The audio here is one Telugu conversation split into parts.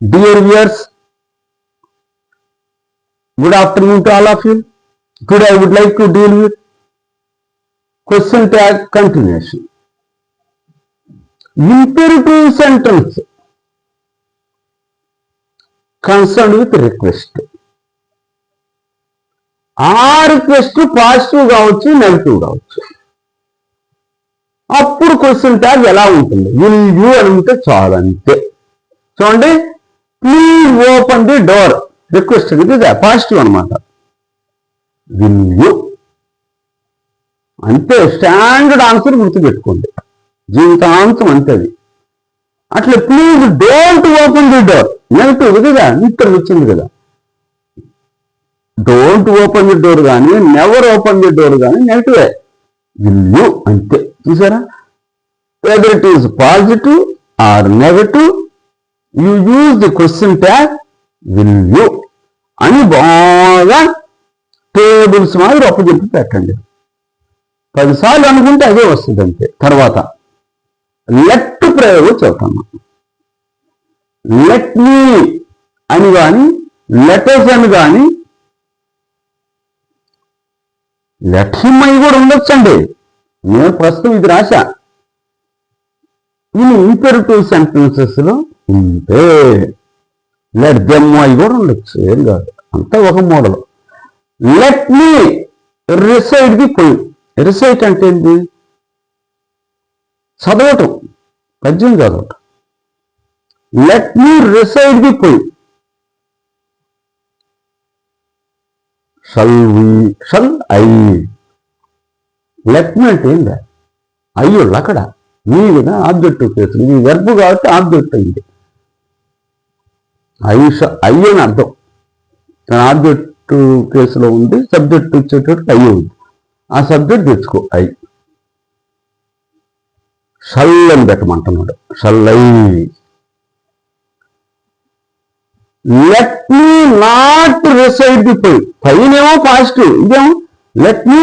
Dear viewers, good afternoon to all of you. Today I would like to deal with question tag continuation. Imperative sentence concerned with request. ఆ రిక్వెస్ట్ పాజిటివ్ కావచ్చు, నెగిటివ్ కావచ్చు. అప్పుడు క్వశ్చన్ ట్యాగ్ ఎలా ఉంటుంది? విల్ యూ అని ఉంటే చాలు, అంతే. చూడండి, please open the door, request. ఇది పాజిటివ్ అనమాట. విల్ యూ అంతే. స్టాండర్డ్ ఆన్సర్ గుర్తుపెట్టుకోండి, జీవితాంతం అంతే అది. అట్లా please don't open the door, negative కదా, ఇక్కడ వచ్చింది కదా. డోంట్ ఓపెన్ ది డోర్ కానీ, నెవర్ ఓపెన్ ది డోర్ కానీ నెగిటివే. విల్ యూ అంతే. చూసారా? Whether it is positive or negative, you use the question tag will you అని బాగా టేబుల్స్ మాదిరి ఒప్పచెప్పి పెట్టండి. 10 సార్లు అనుకుంటే అదే వస్తుంది అంతే. తర్వాత లెట్ ప్రయోగం చెప్తాను. లెట్ మీ అని కానీ, లెటర్స్ అని కానీ, లెట్ హిమ్ అయి కూడా ఉండొచ్చండి. నేను ప్రస్తుతం ఇది రాశా. ఇది ఇంపెరిటివ్ సెంటెన్సెస్ లో ఉంటే లెట్ దెమ్ అయి కూడా ఉండొచ్చు, ఏం కాదు, అంతా ఒక model. Let me recite the poem. Recite అంటే ఏంటి? చదవటం, పద్యం చదవటం. Let me recite the poem. Shall we, shall I. Let me అంటే ఏందా? అయ్యోళ్ళు అక్కడ మీ కదా ఆబ్జెక్టివ్ కేసు. ఇది వెర్బ్ కాబట్టి ఆబ్జెక్ట్ అయింది. అయ్యి అని అర్థం. ఆబ్జెక్టివ్ కేసులో ఉంది, సబ్జెక్ట్ వచ్చేటట్టు అయ్యి ఉంది. ఆ సబ్జెక్ట్ తెచ్చుకో, ఐ. షల్ అని పెట్టమంటున్నాడు, shall I. Let me not reside the పోయి. పైనేమో పాజిటివ్, ఇదేమో let me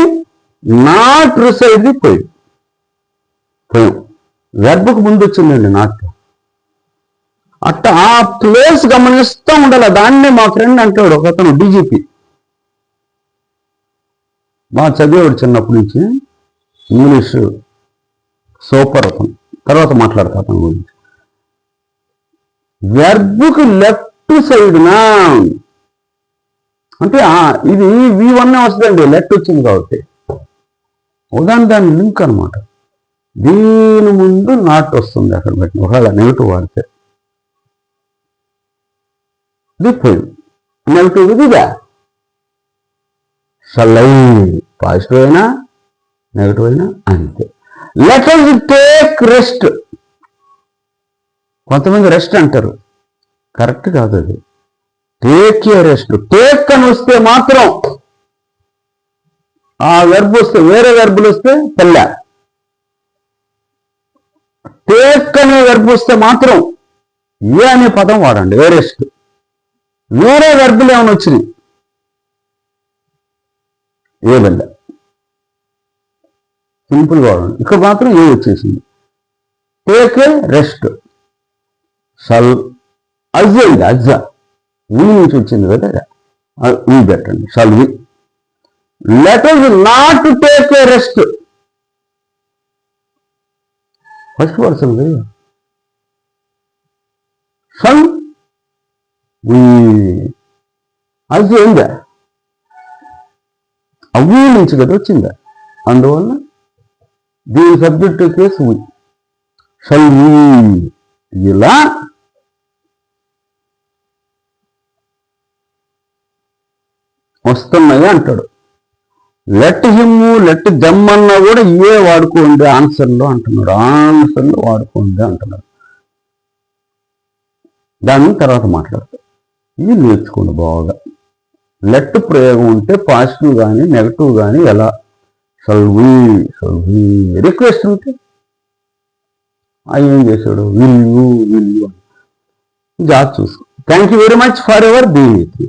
not reside the పోయి. పోయాం, వెర్బ్కు ముందు వచ్చిందండి నాట్. అట్ట ఆ ప్లేస్ గమనిస్తూ ఉండాలి. దాన్నే మా ఫ్రెండ్ అంటాడు ఒక అతను, డీజీపీ, బాగా చదివాడు చిన్నప్పటి నుంచి, ఇంగ్లీష్ సూపర్ అతను. తర్వాత మాట్లాడతా అతను గురించి. వెర్బ్కు లెఫ్ట్ సైడ్నా అంటే ఇది V1 వస్తుందండి, లెఫ్ట్ వచ్చింది కాబట్టి. దాని లింక్ అనమాట. దీని ముందు నాట్ వస్తుంది అక్కడ పెట్టిన, ఒకవేళ నెగిటివ్ వాడితే. దిపోయి నెగిటివ్ ఇదిగా. షల్ ఐ పాజిటివ్ అయినా నెగిటివ్ అయినా అంతే. Let us take rest. కొంతమంది రెస్ట్ అంటారు, కరెక్ట్ కాదు అది. Take a rest. టేక్ అని వస్తే మాత్రం, ఆ వెర్బ్ వస్తే, వేరే వెర్బులు వస్తే పెళ్ళ. టేక్ అనే వెర్బ్ వస్తే మాత్రం ఏ అనే పదం వాడండి, ఏ రెస్ట్. వేరే వెర్బులు ఏమైనా వచ్చినాయి, ఏ వెళ్ళ, సింపుల్ వాడండి. ఇక్కడ మాత్రం ఏ వచ్చేసింది. Take a rest. Shall us అయింది, అజ్జ ఈ నుంచి వచ్చింది కదా, ఈ పెట్టండి, shall we. Let us not take a rest. First person కదా. షల్ వి అజ్ అయిందా, అవి నుంచి కదా వచ్చిందా, అందువల్ల దీని subject case we. Shall we. ఇలా వస్తున్నాయి అంటాడు. లెట్ హిమ్, లెట్ దెమ్ అన్నా కూడా ఏ వాడుకోండి ఆన్సర్లో అంటున్నాడు. ఆన్సర్లో వాడుకోండి అంటున్నాడు. దాన్ని తర్వాత మాట్లాడతాడు. ఇది నేర్చుకోండి బాగా. లెట్ ప్రయోగం ఉంటే పాజిటివ్ కానీ నెగటివ్ కానీ ఎలా. Shall we, shall we. Request ఉంటే ఏం చేశాడు, will you, will you. Job చూసుకో. Thank you very much for ever being with me.